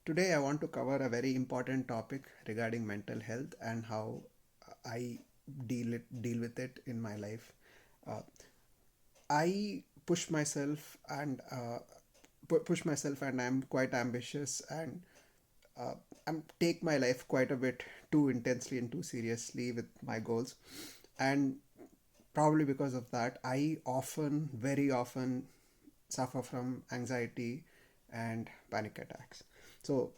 Today, I want to cover a very important topic regarding mental health and how I deal with it in my life. Uh, I push myself, and I'm quite ambitious, and uh, I'm take my life quite a bit too intensely and too seriously with my goals, and probably because of that, I often, very often, suffer from anxiety and panic attacks. So,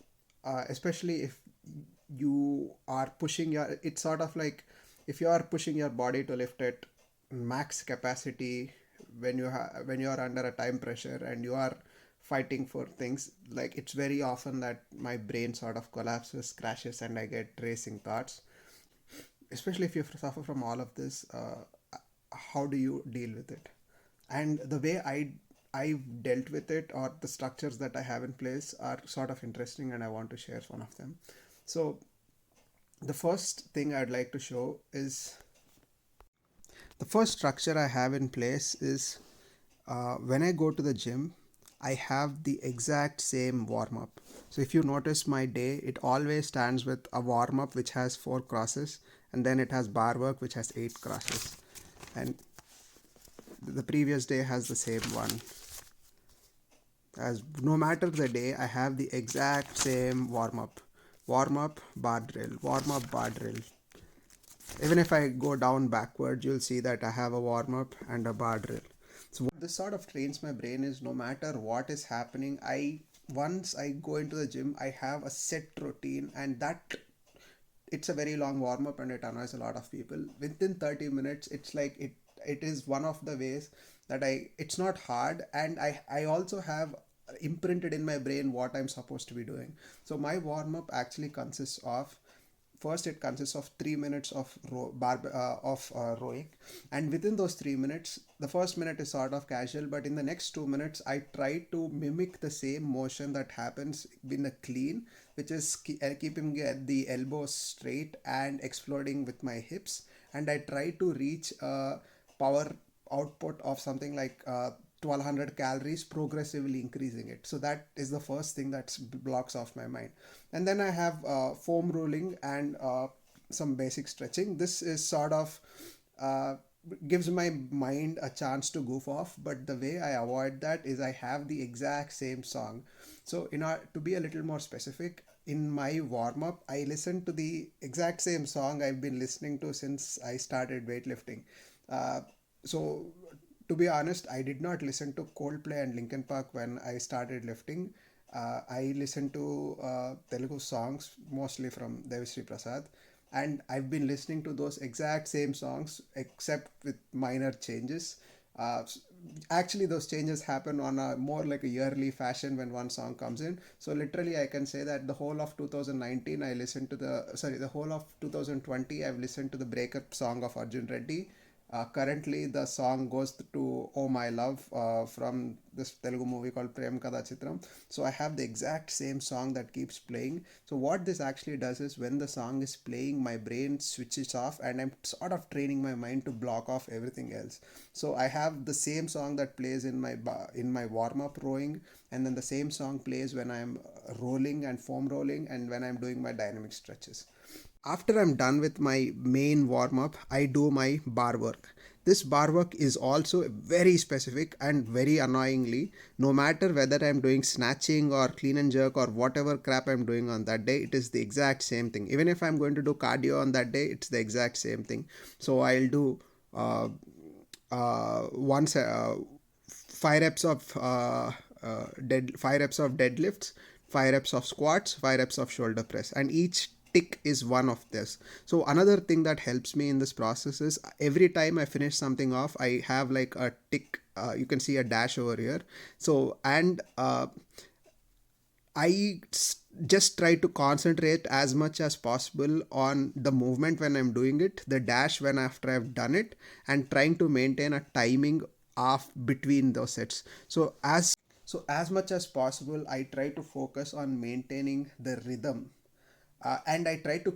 especially if you are pushing it's sort of like if you are pushing your body to lift at max capacity when you are under a time pressure and you are fighting for things, like it's very often that my brain sort of collapses, crashes, and I get racing thoughts. Especially if you suffer from all of this, how do you deal with it? And the way I've dealt with it, or the structures that I have in place, are sort of interesting, and I want to share one of them. So the first thing I'd like to show is the first structure I have in place is when I go to the gym, I have the exact same warm up. So if you notice my day, it always stands with a warm up which has 4 crosses, and then it has bar work which has 8 crosses, and the previous day has the same one. As no matter the day, I have the exact same warm up, bar drill, warm up, bar drill. Even if I go down backward, you'll see that I have a warm up and a bar drill. So this sort of trains my brain is no matter what is happening, I once I go into the gym, I have a set routine, and that it's a very long warm up and it annoys a lot of people. Within 30 minutes, it's like it is one of the ways that it's not hard, and I also have imprinted in my brain what I'm supposed to be doing. So my warm up actually consists of, first it consists of 3 minutes of rowing, and within those 3 minutes, the first minute is sort of casual, but in the next 2 minutes I try to mimic the same motion that happens in a clean, which is keeping the elbows straight and exploding with my hips, and I try to reach a power output of something like 1200 calories, progressively increasing it. So that is the first thing that blocks off my mind. And then I have foam rolling and some basic stretching. This is sort of uh, gives my mind a chance to goof off, but the way I avoid that is I have the exact same song. So in order to be a little more specific, in my warm up I listen to the exact same song I've been listening to since I started weightlifting. uh, so to be honest, I did not listen to Coldplay and Linkin Park when I started lifting. I listened to Telugu songs mostly from Devisri Prasad, and I've been listening to those exact same songs except with minor changes. Uh, Actually, those changes happen on a more like a yearly fashion when one song comes in. So literally, I can say that the whole of 2019, I listened to the whole of 2020, I've listened to the breakup song of Arjun Reddy. Currently, the song goes to "Oh My Love" from this Telugu movie called Prem Kada Chitram. So I have the exact same song that keeps playing. So what this actually does is when the song is playing, my brain switches off, and I'm sort of training my mind to block off everything else. So I have the same song that plays in my warm up rowing, and then the same song plays when I'm rolling and foam rolling, and when I'm doing my dynamic stretches. After I'm done with my main warm up, I do my bar work. This bar work is also very specific, and very annoyingly, no matter whether I'm doing snatching or clean and jerk or whatever crap I'm doing on that day, it is the exact same thing. Even if I'm going to do cardio on that day, it's the exact same thing. So I'll do uh, once 5 reps of 5 reps of deadlifts, 5 reps of squats, 5 reps of shoulder press, and each tick is one of this. So another thing that helps me in this process is every time I finish something off, I have like a tick. You can see a dash over here. So and just try to concentrate as much as possible on the movement when I'm doing it, the dash when after I've done it, and trying to maintain a timing off between those sets. So as much as possible, I try to focus on maintaining the rhythm, and I try to,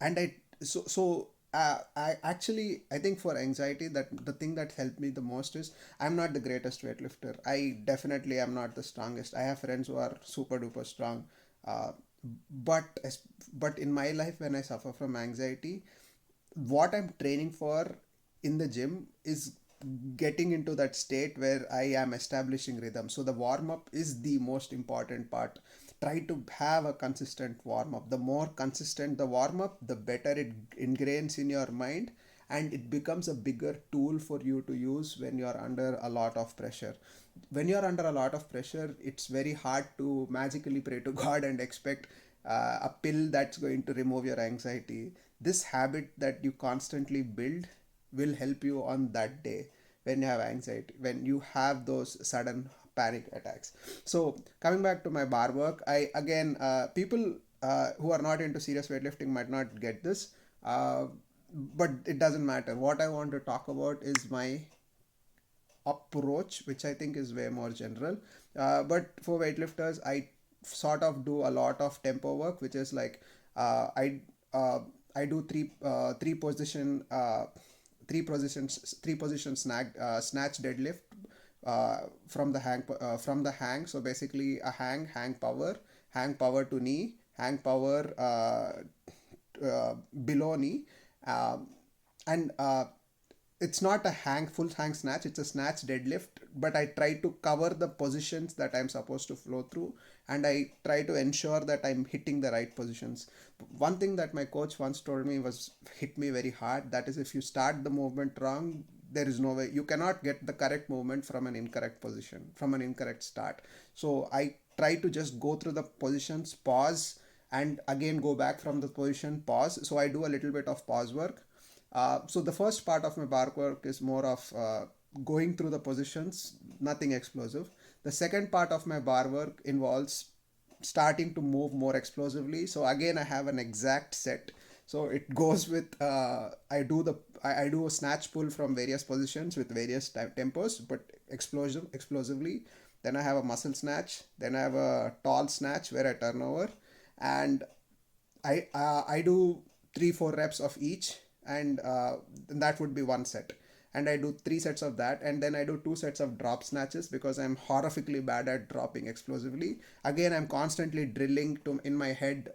and I so I actually, I think for anxiety, that the thing that helped me the most is I'm not the greatest weightlifter. I definitely am not the strongest. I have friends who are super duper strong. uh, but but in my life, when I suffer from anxiety, what I'm training for in the gym is getting into that state where I am establishing rhythm. So the warm up is the most important part. Try to have a consistent warm up. The more consistent the warm up, the better it ingrains in your mind, and it becomes a bigger tool for you to use when you're under a lot of pressure. When you're under a lot of pressure, it's very hard to magically pray to God and expect a pill that's going to remove your anxiety. This habit that you constantly build will help you on that day when you have anxiety, when you have those sudden panic attacks. So coming back to my bar work, I again, people who are not into serious weightlifting might not get this, uh, but it doesn't matter. What I want to talk about is my approach, which I think is way more general. But for weightlifters, I sort of do a lot of tempo work, which is like uh, I uh, I do three position snatch deadlift from the hang. So basically a hang power to knee, hang power below knee, um, and it's not a full hang snatch, it's a snatch deadlift, but I try to cover the positions that I'm supposed to flow through, and I try to ensure that I'm hitting the right positions. One thing that my coach once told me was hit me very hard, that is, if you start the movement wrong, there is no way you cannot get the correct movement from an incorrect position, from an incorrect start. So I try to just go through the positions, pause, and again go back from the position, pause. So I do a little bit of pause work. So the first part of my bar work is more of going through the positions, nothing explosive. The second part of my bar work involves starting to move more explosively. So again, I have an exact set. So it goes with I do a snatch pull from various positions with various tempos, but explosively. Then I have a muscle snatch. Then I have a tall snatch where I turn over, and I do 3-4 reps of each, and that would be one set. And I do 3 sets of that, and then I do 2 sets of drop snatches because I'm horrifically bad at dropping explosively. Again, I'm constantly drilling to in my head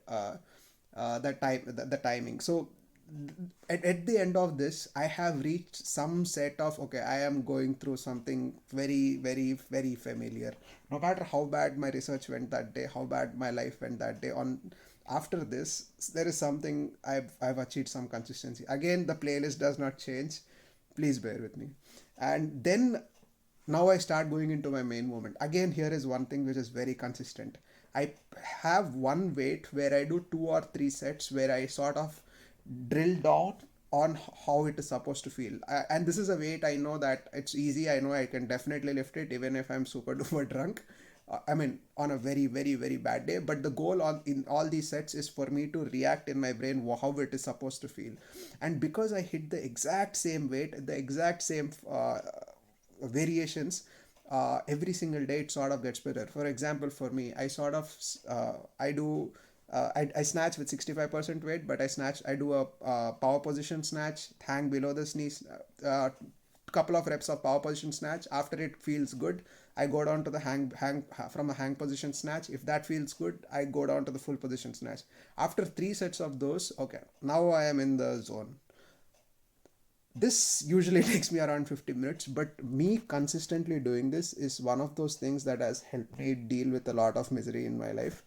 the timing. So at the end of this, I have reached some set of, okay, I am going through something very, very, very familiar. No matter how bad my research went that day, how bad my life went that day, on after this, there is something I've achieved some consistency. Again, the playlist does not change. Please bear with me. And then now I start going into my main movement. Again, here is one thing which is very consistent. I have one weight where I do 2 or 3 sets where I sort of drill down on how it is supposed to feel. And this is a weight I know that it's easy. I know I can definitely lift it even if I'm super duper drunk. I mean, on a very, very, very bad day. But the goal on in all these sets is for me to react in my brain how it is supposed to feel. And because I hit the exact same weight, the exact same variations, every single day it sort of gets better. For example, for me, I sort of I do I snatch with 65% weight, but I do a power position snatch, hang below the knees, couple of reps of power position snatch. After it feels good, I go down to the hang from a hang position snatch. If that feels good, I go down to the full position snatch. After 3 sets of those, okay, now I am in the zone. This usually takes me around 50 minutes, but me consistently doing this is one of those things that has helped me deal with a lot of misery in my life.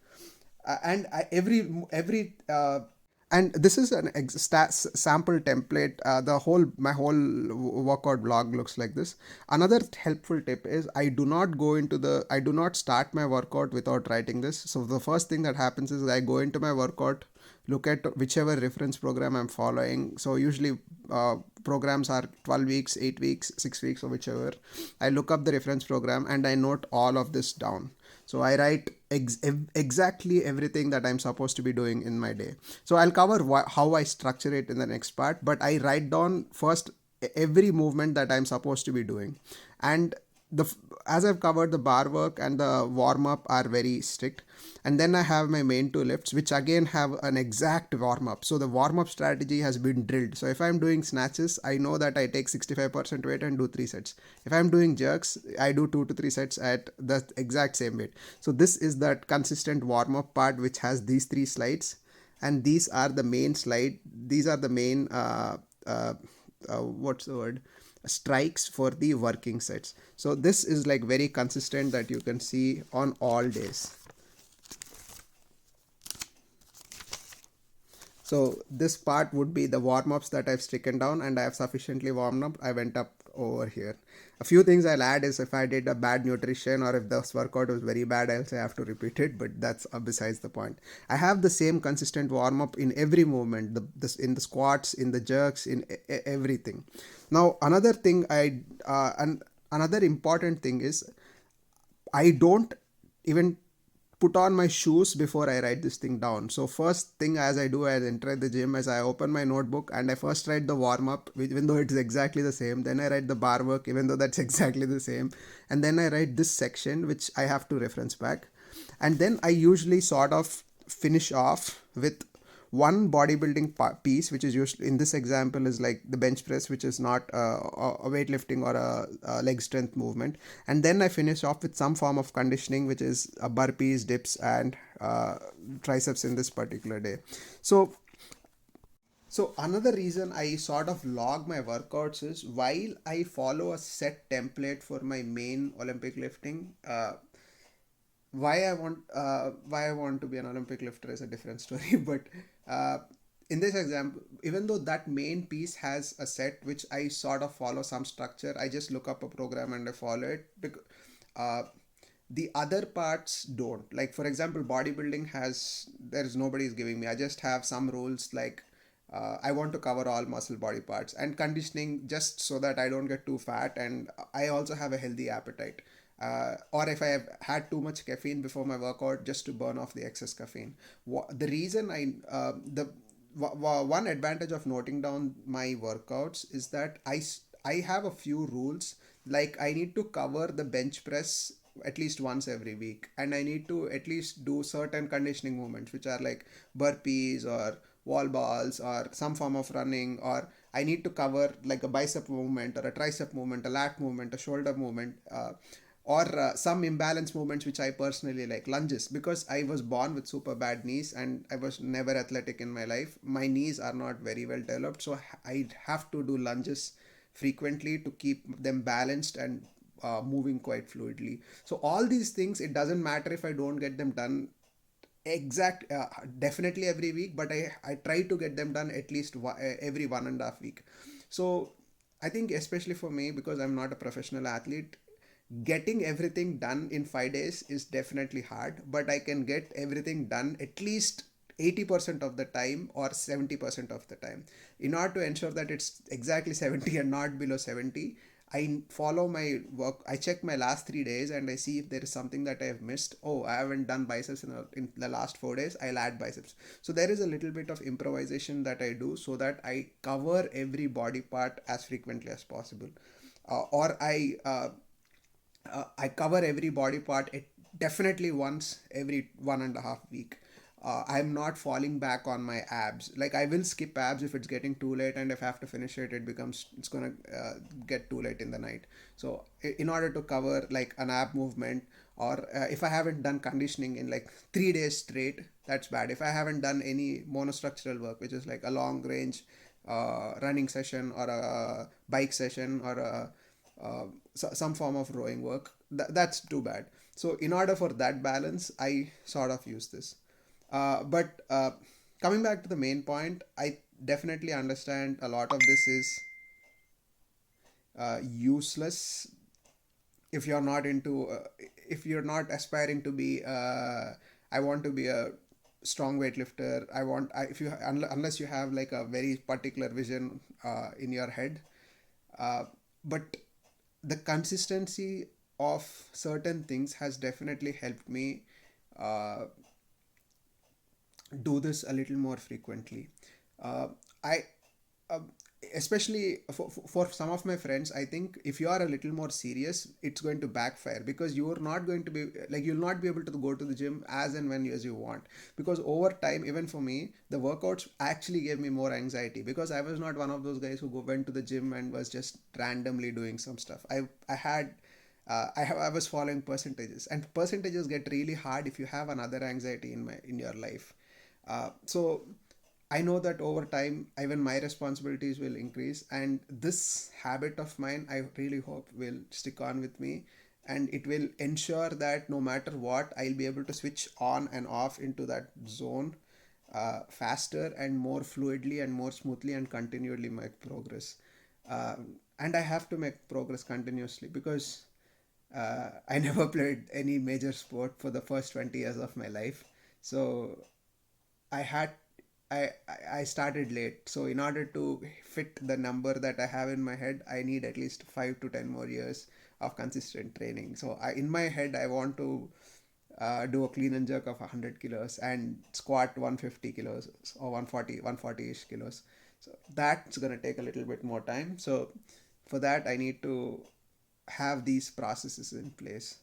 Every and this is an sample template. The whole my whole workout blog looks like this. Another helpful tip is I do not start my workout without writing this. So the first thing that happens is I go into my workout, look at whichever reference program I'm following. So usually programs are 12 weeks, 8 weeks, 6 weeks, or whichever. I look up the reference program and I note all of this down. So I write exactly everything that I'm supposed to be doing in my day. So I'll cover how I structure it in the next part, but I write down first every movement that I'm supposed to be doing. And the as I've covered, the bar work and the warm up are very strict, and then I have my main two lifts, which again have an exact warm up. So the warm up strategy has been drilled. So if I'm doing snatches, I know that I take 65% weight and do 3 sets. If I'm doing jerks, I do 2 to 3 sets at the exact same weight. So this is that consistent warm up part which has these three slides, and these are the main slide. These are the main what's the word, strikes for the working sets. So this is like very consistent that you can see on all days. So this part would be the warm-ups that I've stricken down, and I have sufficiently warmed up. I went up over here. A few things I'll add is if I did a bad nutrition or if this workout was very bad, I'll say I have to repeat it, but that's besides the point. I have the same consistent warm-up in every movement, in the squats, in the jerks, in everything. Now another thing and another important thing is I don't even put on my shoes before I write this thing down. So first thing as I do as I enter the gym is I open my notebook and I first write the warm up, even though it's exactly the same. Then I write the bar work, even though that's exactly the same. And then I write this section, which I have to reference back. And then I usually sort of finish off with one bodybuilding piece, which is used in this example is like the bench press, which is not a weightlifting or a leg strength movement. And then I finish off with some form of conditioning, which is burpees, dips, and triceps in this particular day. So another reason I sort of log my workouts is while I follow a set template for my main Olympic lifting, why I want to be an Olympic lifter is a different story. But uh, in this example, even though that main piece has a set which I sort of follow some structure, I just look up a program and I follow it. Because uh, the other parts don't. Like for example, bodybuilding has there is nobody is giving me. I just have some rules like. I want to cover all muscle body parts and conditioning just so that I don't get too fat and I also have a healthy appetite or if I have had too much caffeine before my workout, just to burn off the excess caffeine. The reason the one advantage of noting down my workouts is that I have a few rules. Like I need to cover the bench press at least once every week, and I need to at least do certain conditioning movements which are like burpees or wall balls or some form of running, or I need to cover like a bicep movement or a tricep movement, a lat movement, a shoulder movement, or some imbalance movements which I personally like lunges, because I was born with super bad knees and I was never athletic in my life. My knees are not very well developed, so I have to do lunges frequently to keep them balanced and moving quite fluidly. So all these things, it doesn't matter if I don't get them done exact definitely every week, but I try to get them done at least every 1.5 week. So I think especially for me, because I'm not a professional athlete, getting everything done in 5 days is definitely hard, but I can get everything done at least 80% of the time or 70% of the time. In order to ensure that it's exactly 70 and not below 70, I follow my work. I check my last 3 days and I see if there is something that I have missed. Oh, I haven't done biceps in the last 4 days. I'll add biceps. So there is a little bit of improvisation that I do so that I cover every body part as frequently as possible. Or I cover every body part definitely once every 1.5 week. I'm not falling back on my abs. Like I will skip abs if it's getting too late, and if I have to finish it, it's gonna get too late in the night. So in order to cover like an ab movement, or if I haven't done conditioning in like 3 days straight, that's bad. If I haven't done any monostructural work, which is like a long range running session or a bike session or some form of rowing work, that's too bad. So in order for that balance, I sort of use this. But coming back to the main point, I definitely understand a lot of this is useless if you're not into if you're not aspiring to be I want to be a strong weightlifter. If you unless you have like a very particular vision in your head. But the consistency of certain things has definitely helped me uh, do this a little more frequently. I uh, especially for some of my friends, I think if you are a little more serious, it's going to backfire, because you're not going to be like, you'll not be able to go to the gym as and when as you want. Because over time, even for me, the workouts actually gave me more anxiety, because I was not one of those guys who went to the gym and was just randomly doing some stuff. I had I was following percentages, and percentages get really hard if you have another anxiety in your life. So I know that over time, even my responsibilities will increase, and this habit of mine, I really hope, will stick on with me, and it will ensure that no matter what, I'll be able to switch on and off into that zone faster and more fluidly and more smoothly, and continually make progress. And I have to make progress continuously, because I never played any major sport for the first 20 years of my life. So I had I started late. So in order to fit the number that I have in my head, I need at least 5 to 10 more years of consistent training. So in my head, I want to do a clean and jerk of 100 kilos and squat 150 kilos or 140-ish kilos. So that's gonna take a little bit more time. So for that, I need to have these processes in place.